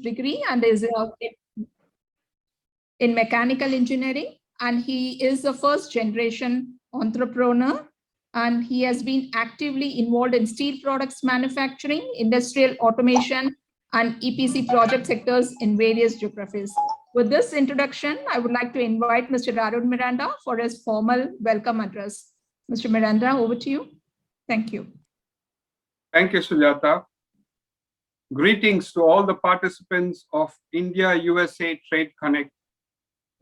degree and is in mechanical engineering. And he is a first generation entrepreneur. And he has been actively involved in steel products manufacturing, industrial automation, and EPC project sectors in various geographies. With this introduction, I would like to invite Mr. Arun Miranda for his formal welcome address. Mr. Miranda, over to you. Thank you. Thank you, Sujata. Greetings to all the participants of India-USA Trade Connect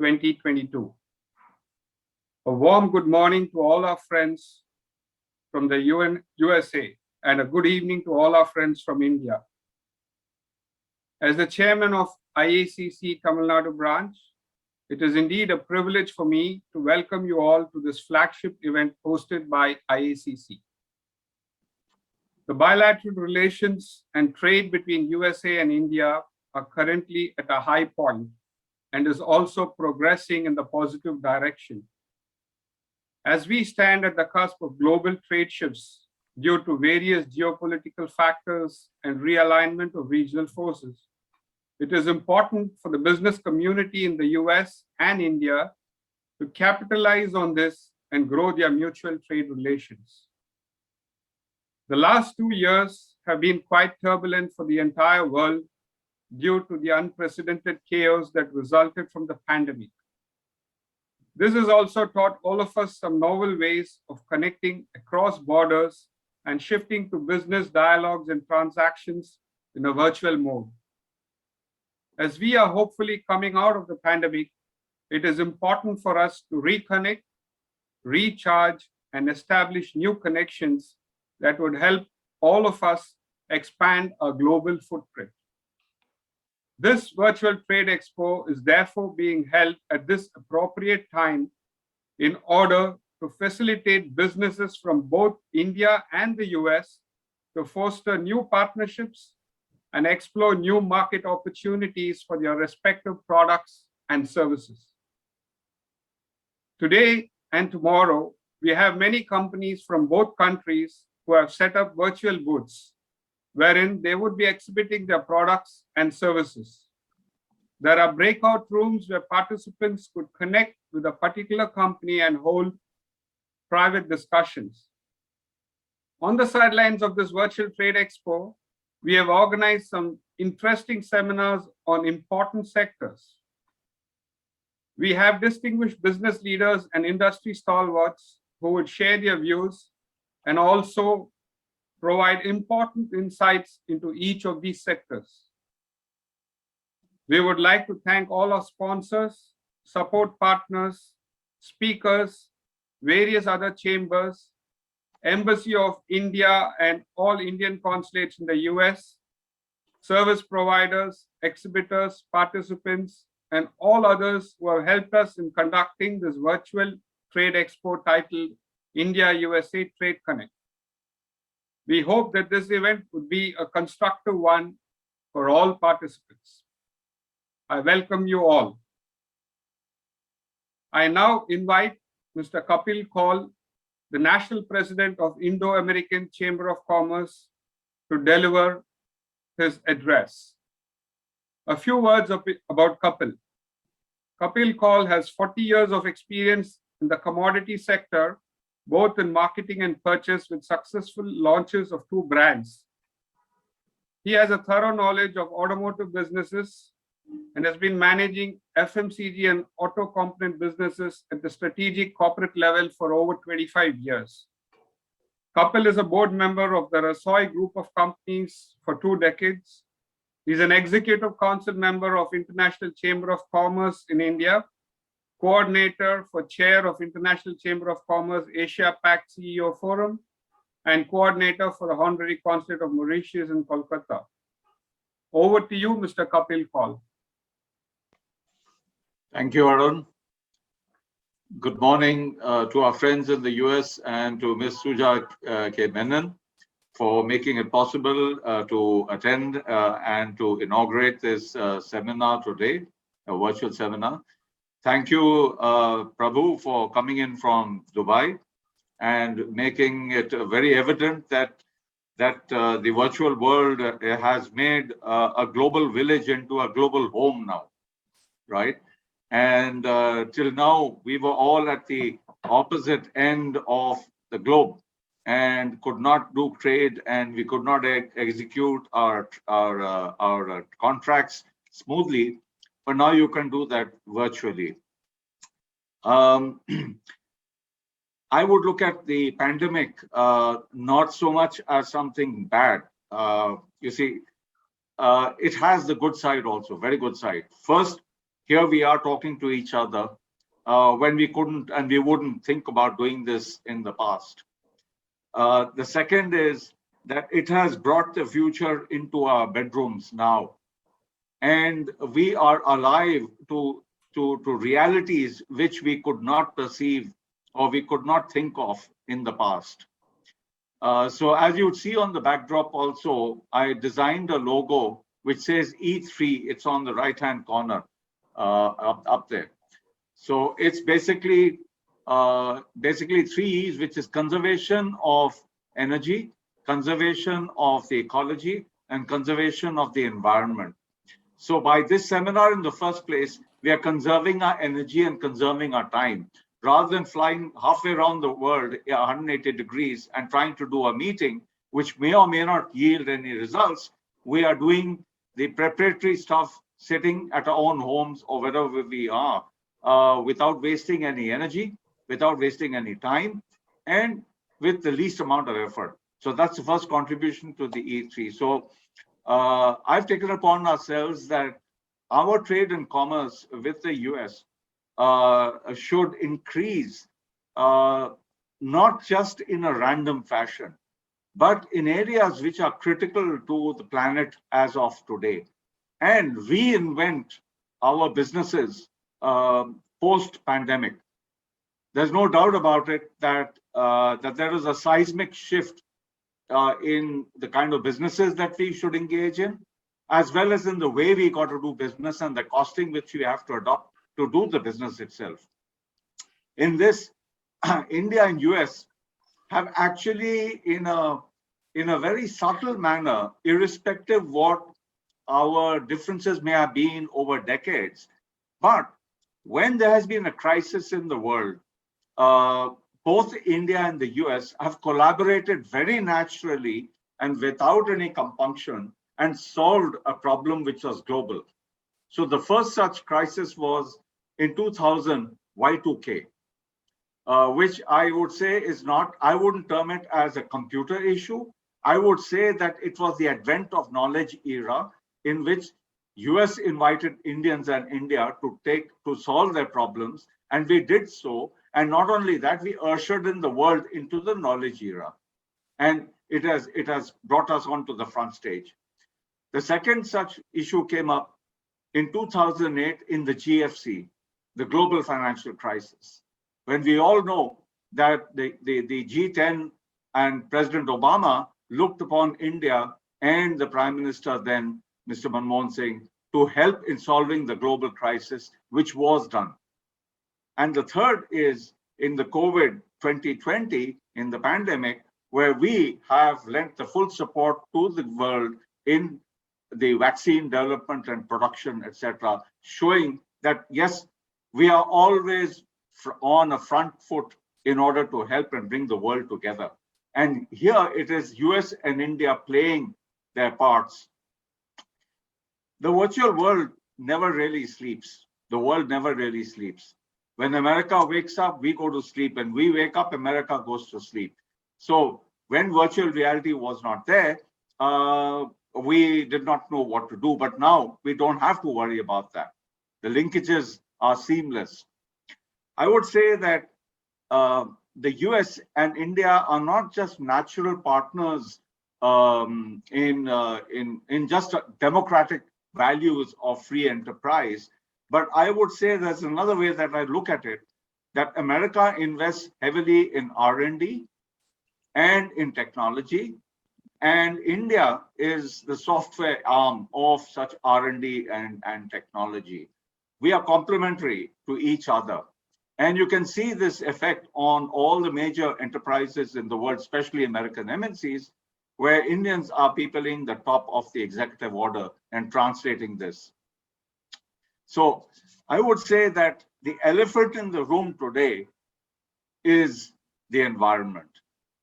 2022. A warm good morning to all our friends from the USA and a good evening to all our friends from India. As the chairman of IACC Tamil Nadu branch, it is indeed a privilege for me to welcome you all to this flagship event hosted by IACC. The bilateral relations and trade between USA and India are currently at a high point and is also progressing in the positive direction. As we stand at the cusp of global trade shifts due to various geopolitical factors and realignment of regional forces, it is important for the business community in the US and India to capitalize on this and grow their mutual trade relations. The last 2 years have been quite turbulent for the entire world due to the unprecedented chaos that resulted from the pandemic. This has also taught all of us some novel ways of connecting across borders and shifting to business dialogues and transactions in a virtual mode. As we are hopefully coming out of the pandemic, it is important for us to reconnect, recharge, and establish new connections that would help all of us expand our global footprint. This virtual trade expo is therefore being held at this appropriate time in order to facilitate businesses from both India and the US to foster new partnerships and explore new market opportunities for their respective products and services. Today and tomorrow, we have many companies from both countries who have set up virtual booths wherein they would be exhibiting their products and services. There are breakout rooms where participants could connect with a particular company and hold private discussions. On the sidelines of this virtual trade expo, we have organized some interesting seminars on important sectors. We have distinguished business leaders and industry stalwarts who would share their views and also provide important insights into each of these sectors. We would like to thank all our sponsors, support partners, speakers, various other chambers, Embassy of India and all Indian consulates in the US, service providers, exhibitors, participants, and all others who have helped us in conducting this virtual trade expo titled India-USA Trade Connect. We hope that this event would be a constructive one for all participants. I welcome you all. I now invite Mr. Kapil Kaul, the National President of Indo-American Chamber of Commerce, to deliver his address. A few words about Kapil. Kapil Kaul has 40 years of experience in the commodity sector, both in marketing and purchase, with successful launches of 2 brands. He has a thorough knowledge of automotive businesses and has been managing FMCG and auto component businesses at the strategic corporate level for over 25 years. Kapil is a board member of the Rasoi Group of Companies for 2 decades. He's an executive council member of International Chamber of Commerce in India, coordinator for chair of International Chamber of Commerce Asia Pac CEO Forum, and coordinator for the Honorary Consulate of Mauritius in Kolkata. Over to you, Mr. Kapil Kaul. Thank you, Arun. Good morning to our friends in the US and to Ms. Suja K. Menon for making it possible to attend and to inaugurate this seminar today, a virtual seminar. Thank you, Prabhu, for coming in from Dubai and making it very evident that that the virtual world has made a global village into a global home now, right? And till now, we were all at the opposite end of the globe and could not do trade, and we could not execute our contracts smoothly. But now you can do that virtually. I would look at the pandemic not so much as something bad. You see, it has the good side also, very good side. First, here we are talking to each other when we couldn't and we wouldn't think about doing this in the past. The second is that it has brought the future into our bedrooms now. And we are alive to realities which we could not perceive or we could not think of in the past. So as you would see on the backdrop also, I designed a logo which says E3. It's on the right-hand corner up there. So it's basically 3 E's, which is conservation of energy, conservation of the ecology, and conservation of the environment. So by this seminar in the first place, we are conserving our energy and conserving our time. Rather than flying halfway around the world 180 degrees and trying to do a meeting, which may or may not yield any results, we are doing the preparatory stuff sitting at our own homes or wherever we are, without wasting any energy, without wasting any time, and with the least amount of effort. So that's the first contribution to the E3. So I've taken upon ourselves that our trade and commerce with the US should increase, not just in a random fashion, but in areas which are critical to the planet as of today, and reinvent our businesses post-pandemic. There's no doubt about it that there is a seismic shift in the kind of businesses that we should engage in, as well as in the way we got to do business and the costing which we have to adopt to do the business itself. In this, India and US have actually, in a very subtle manner, irrespective what our differences may have been over decades, but when there has been a crisis in the world, both India and the US have collaborated very naturally and without any compunction and solved a problem which was global. So the first such crisis was in 2000, Y2K, which I would say is not, I wouldn't term it as a computer issue. I would say that it was the advent of knowledge era in which US invited Indians and India to solve their problems, and we did so. And not only that, we ushered in the world into the knowledge era, and it has brought us onto the front stage. The second such issue came up in 2008 in the GFC, the global financial crisis, when we all know that the G10 and President Obama looked upon India and the Prime Minister then, Mr. Manmohan Singh, to help in solving the global crisis, which was done. And the third is in the COVID 2020, in the pandemic, where we have lent the full support to the world in the vaccine development and production, etc., showing that, yes, we are always on a front foot in order to help and bring the world together. And here it is US and India playing their parts. The virtual world never really sleeps. The world never really sleeps. When America wakes up, we go to sleep. When we wake up, America goes to sleep. So when virtual reality was not there, we did not know what to do. But now we don't have to worry about that. The linkages are seamless. I would say that the US and India are not just natural partners in just democratic values of free enterprise, but I would say there's another way that I look at it, that America invests heavily in R&D and in technology, and India is the software arm of such R&D and technology. We are complementary to each other. And you can see this effect on all the major enterprises in the world, especially American MNCs, where Indians are peopling the top of the executive order and translating this. So I would say that the elephant in the room today is the environment.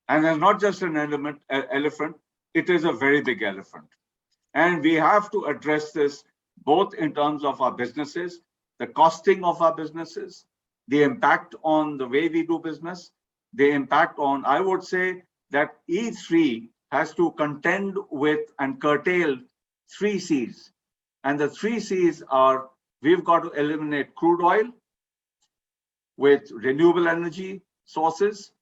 And it's not just an elephant, it is a very big elephant. And we have to address this both in terms of our businesses, the costing of our businesses, the impact on the way we do business, the impact on, I would say that E3 has to contend with and curtail 3 C's. And the 3 C's are, we've got to eliminate crude oil with renewable energy sources.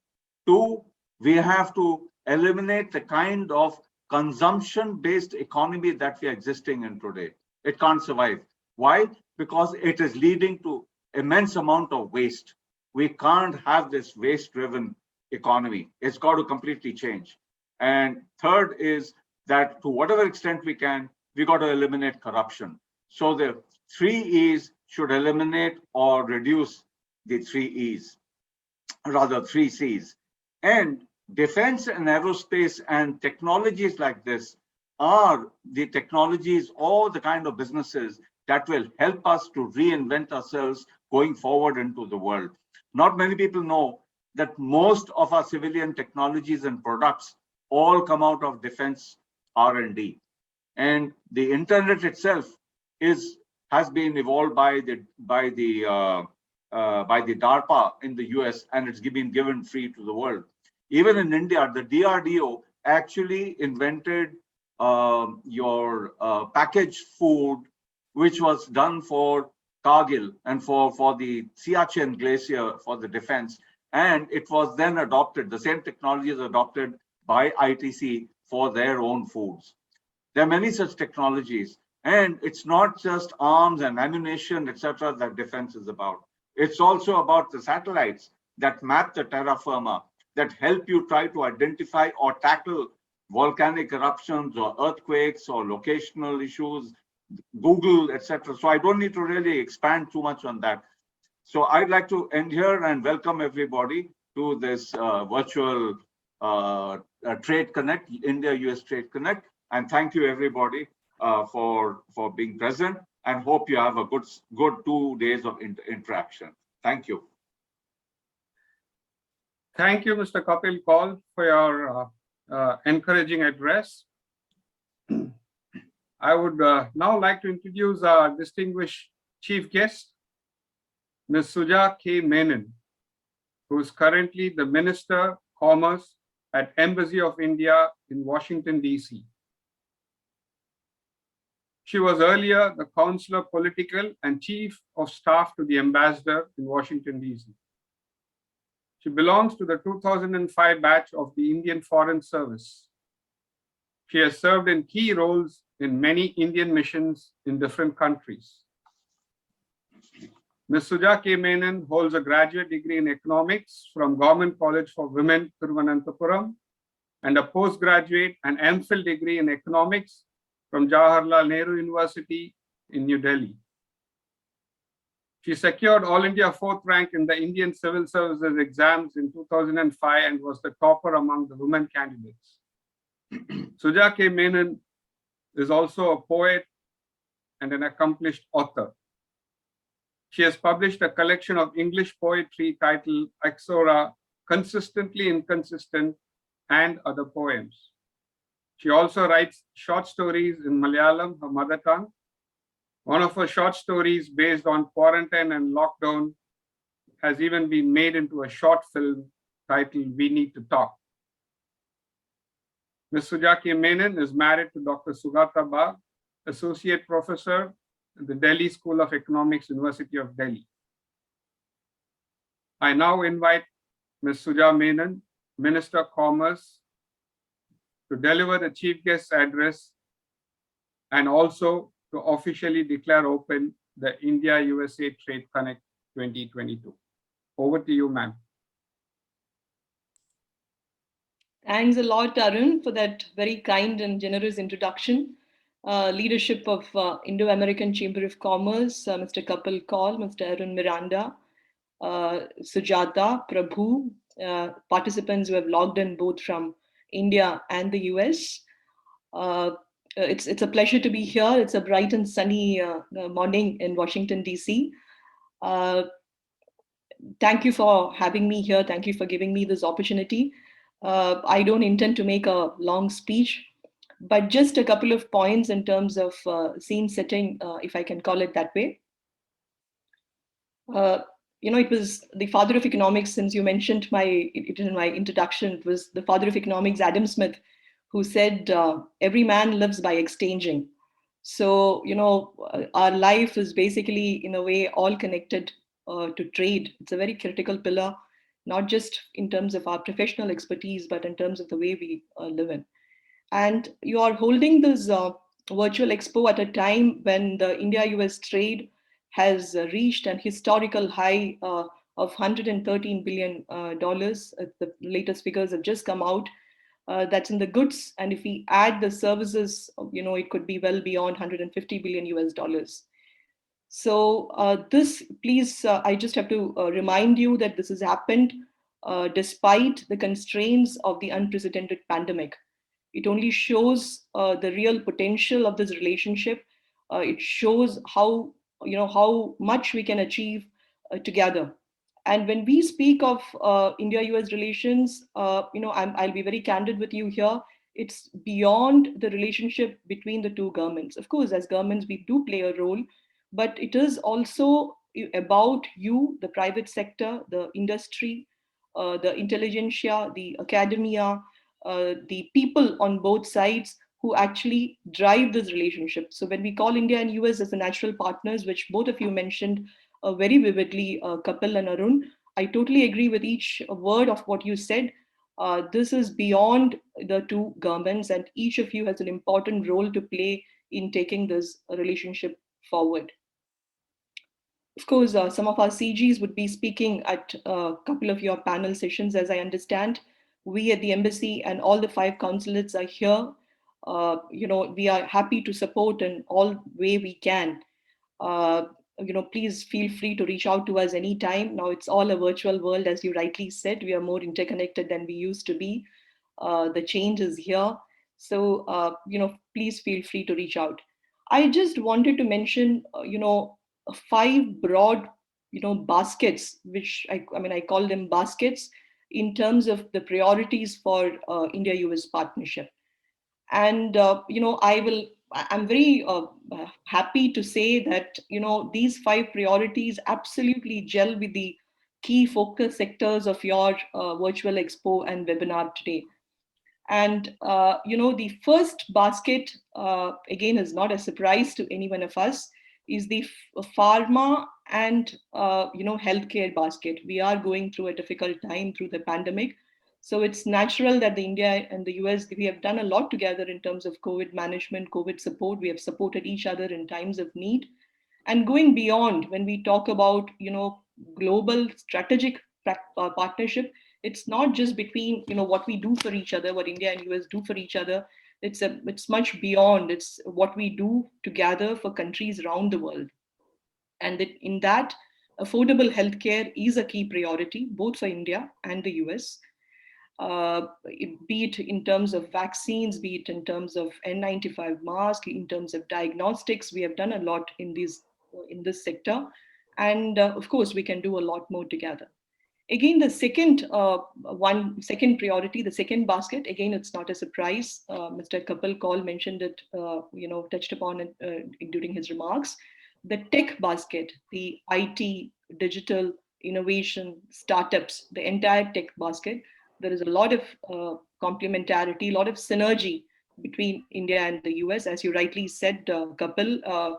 2, we have to eliminate the kind of consumption-based economy that we are existing in today. It can't survive. Why? Because it is leading to immense amount of waste. We can't have this waste-driven economy. It's got to completely change. And third is that to whatever extent we can, we got to eliminate corruption. So the 3 E's should eliminate or reduce the 3 E's, rather 3 C's. And defense and aerospace and technologies like this are the technologies or the kind of businesses that will help us to reinvent ourselves going forward into the world. Not many people know that most of our civilian technologies and products all come out of defense R&D. And the internet itself has been evolved by the DARPA in the US, and it's been given free to the world. Even in India, the DRDO actually invented your packaged food, which was done for Kargil and for the Siachen Glacier for the defense. And it was then adopted, the same technology is adopted by ITC for their own foods. There are many such technologies. And it's not just arms and ammunition, etc., that defense is about. It's also about the satellites that map the terra firma, that help you try to identify or tackle volcanic eruptions or earthquakes or locational issues, Google, etc. So I don't need to really expand too much on that. So I'd like to end here and welcome everybody to this virtual Trade Connect, India-US Trade Connect. And thank you everybody for being present, and hope you have a good 2 days of interaction. Thank you. Thank you, Mr. Kapil Kaul, for your encouraging address. I would now like to introduce our distinguished chief guest, Ms. Suja K. Menon, who is currently the Minister of Commerce at Embassy of India in Washington, D.C. She was earlier the Counselor Political and Chief of Staff to the Ambassador in Washington, D.C. She belongs to the 2005 batch of the Indian Foreign Service. She has served in key roles in many Indian missions in different countries. Ms. Suja K. Menon holds a graduate degree in economics from Government College for Women, Thiruvananthapuram, and a postgraduate and MPhil degree in economics from Jawaharlal Nehru University in New Delhi. She secured All India 4th rank in the Indian Civil Services exams in 2005 and was the topper among the women candidates. Suja K. Menon is also a poet and an accomplished author. She has published a collection of English poetry titled Exora, Consistently Inconsistent, and other poems. She also writes short stories in Malayalam, her mother tongue. One of her short stories based on quarantine and lockdown has even been made into a short film titled We Need to Talk. Ms. Suja K. Menon is married to Dr. Sugata Bagh, Associate Professor at the Delhi School of Economics, University of Delhi. I now invite Ms. Suja Menon, Minister of Commerce, to deliver the Chief Guest's address and also to officially declare open the India-USA Trade Connect 2022. Over to you, ma'am. Thanks a lot, Arun, for that very kind and generous introduction. Leadership of Indo-American Chamber of Commerce, Mr. Kapil Kaul, Mr. Arun Miranda, Sujata, Prabhu, participants who have logged in both from India and the US. It's a pleasure to be here. It's a bright and sunny morning in Washington, D.C. Thank you for having me here. Thank you for giving me this opportunity. I don't intend to make a long speech, but just a couple of points in terms of scene setting, if I can call it that way. It was the father of economics, since you mentioned it in my introduction, it was the father of economics, Adam Smith, who said, every man lives by exchanging. So, our life is basically, in a way, all connected to trade. It's a very critical pillar, not just in terms of our professional expertise, but in terms of the way we live in. And you are holding this virtual expo at a time when the India-US trade has reached an historical high of $113 billion. The latest figures have just come out. That's in the goods. And if we add the services, it could be well beyond 150 billion US dollars. So please, I just have to remind you that this has happened despite the constraints of the unprecedented pandemic. It only shows the real potential of this relationship. It shows how much we can achieve together. And when we speak of India-US relations, I'll be very candid with you here. It's beyond the relationship between the two governments. Of course, as governments, we do play a role, but it is also about you, the private sector, the industry, the intelligentsia, the academia, the people on both sides who actually drive this relationship. So when we call India and US as the natural partners, which both of you mentioned very vividly, Kapil and Arun, I totally agree with each word of what you said. This is beyond the two governments, and each of you has an important role to play in taking this relationship forward. Of course, some of our CGs would be speaking at a couple of your panel sessions, as I understand. We at the embassy and all the 5 consulates are here. We are happy to support in all way we can. Please feel free to reach out to us anytime. Now it's all a virtual world, as you rightly said. We are more interconnected than we used to be. The change is here. So, please feel free to reach out. I just wanted to mention, 5 broad, baskets, which I call them baskets in terms of the priorities for India-US partnership. And, I'm very happy to say that, these 5 priorities absolutely gel with the key focus sectors of your virtual expo and webinar today. And, the first basket, again, is not a surprise to any one of us, is the pharma and, healthcare basket. We are going through a difficult time through the pandemic. So it's natural that the India and the US, we have done a lot together in terms of COVID management, COVID support. We have supported each other in times of need. And going beyond, when we talk about, global strategic partnership, it's not just between, what we do for each other, what India and US do for each other. It's much beyond. It's what we do together for countries around the world. And in that, affordable healthcare is a key priority, both for India and the US. Be it in terms of vaccines, be it in terms of N95 mask, in terms of diagnostics, we have done a lot in this sector. And of course, we can do a lot more together. Again, the second priority, the second basket, again, it's not a surprise. Mr. Kapil Kaul mentioned it, touched upon it during his remarks. The tech basket, the IT, digital, innovation, startups, the entire tech basket, there is a lot of complementarity, a lot of synergy between India and the US. As you rightly said, Kapil,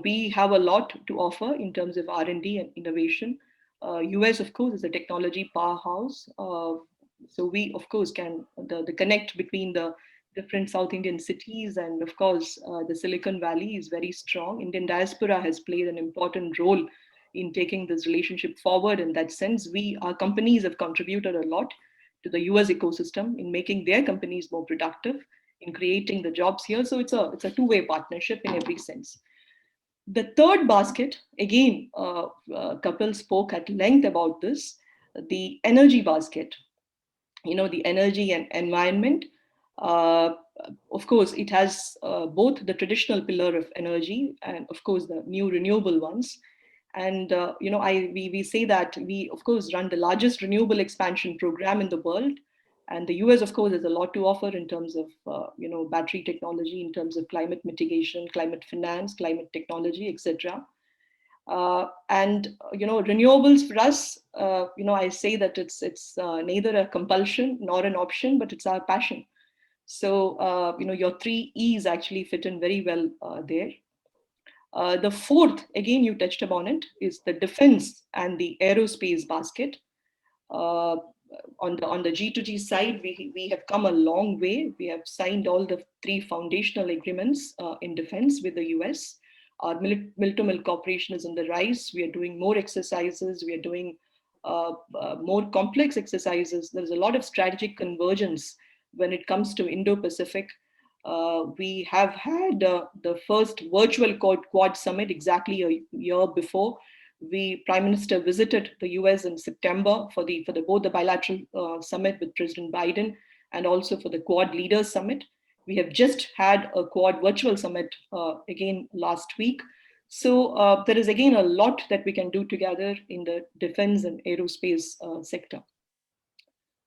we have a lot to offer in terms of R&D and innovation. US, of course, is a technology powerhouse. So we, of course, can, the connect between the different South Indian cities and, of course, the Silicon Valley is very strong. Indian diaspora has played an important role in taking this relationship forward. In that sense, our companies have contributed a lot to the US ecosystem in making their companies more productive, in creating the jobs here. So it's a two-way partnership in every sense. The third basket, again, Kapil spoke at length about this, the energy basket. the energy and environment. Of course, it has both the traditional pillar of energy and, of course, the new renewable ones. And we say that we, of course, run the largest renewable expansion program in the world, and the US, of course, has a lot to offer in terms of battery technology, in terms of climate mitigation, climate finance, climate technology, etc. And renewables for us, I say that it's neither a compulsion nor an option, but it's our passion. So your 3 E's actually fit in very well there. The fourth, again, you touched upon it, is the defense and the aerospace basket. On the G2G side, we have come a long way. We have signed all the 3 foundational agreements in defense with the US. Our mil-to-mil cooperation is on the rise. We are doing more exercises. We are doing more complex exercises. There's a lot of strategic convergence when it comes to Indo-Pacific. We have had the first virtual Quad summit exactly a year before. Prime Minister visited the US in September for both the bilateral summit with President Biden and also for the Quad Leaders Summit. We have just had a Quad virtual summit again last week. So there is again a lot that we can do together in the defense and aerospace sector.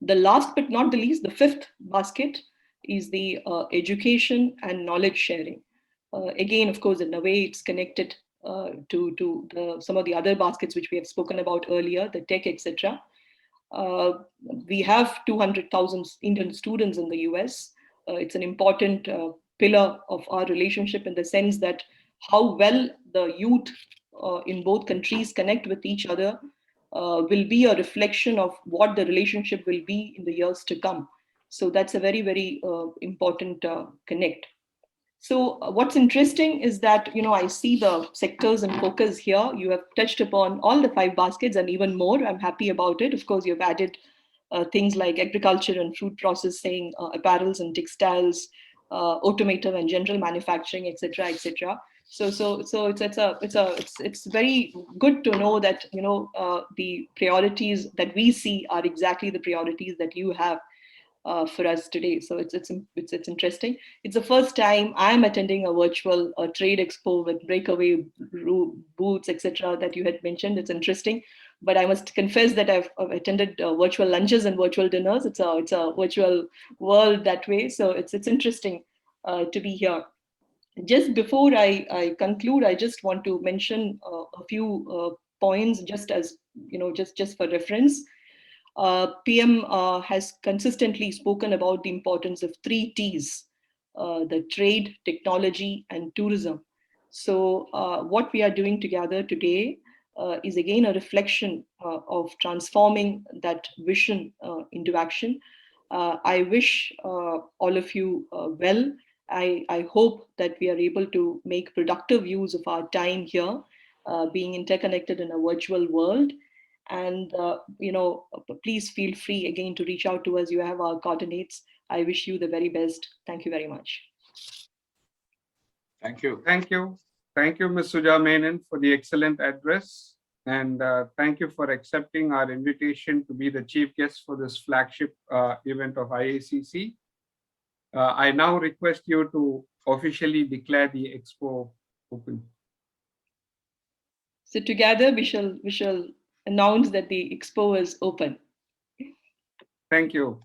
The last but not the least, the fifth basket is the education and knowledge sharing. Again, of course, in a way, it's connected to some of the other baskets which we have spoken about earlier, the tech, etc. We have 200,000 Indian students in the US. It's an important pillar of our relationship in the sense that how well the youth in both countries connect with each other will be a reflection of what the relationship will be in the years to come. So that's a very, very important connect. So what's interesting is that, I see the sectors and focus here. You have touched upon all the 5 baskets and even more. I'm happy about it. Of course, you've added things like agriculture and food processing, apparels and textiles, automotive and general manufacturing, etc., etc. So it's very good to know that the priorities that we see are exactly the priorities that you have for us today. So it's interesting. It's the first time I'm attending a virtual trade expo with breakaway booths, etc. that you had mentioned. It's interesting, but I must confess that I've attended virtual lunches and virtual dinners. It's a virtual world that way. So it's interesting to be here. Just before I conclude, I just want to mention a few points, just as just for reference. PM has consistently spoken about the importance of 3 T's, the trade, technology, and tourism. So what we are doing together today is again a reflection of transforming that vision into action. I wish all of you well. I hope that we are able to make productive use of our time here, being interconnected in a virtual world. And, please feel free again to reach out to us. You have our coordinates. I wish you the very best. Thank you very much. Thank you. Thank you. Thank you, Ms. Suja Menon, for the excellent address. And thank you for accepting our invitation to be the chief guest for this flagship event of IACC. I now request you to officially declare the expo open. So together we shall announce that the expo is open. Thank you.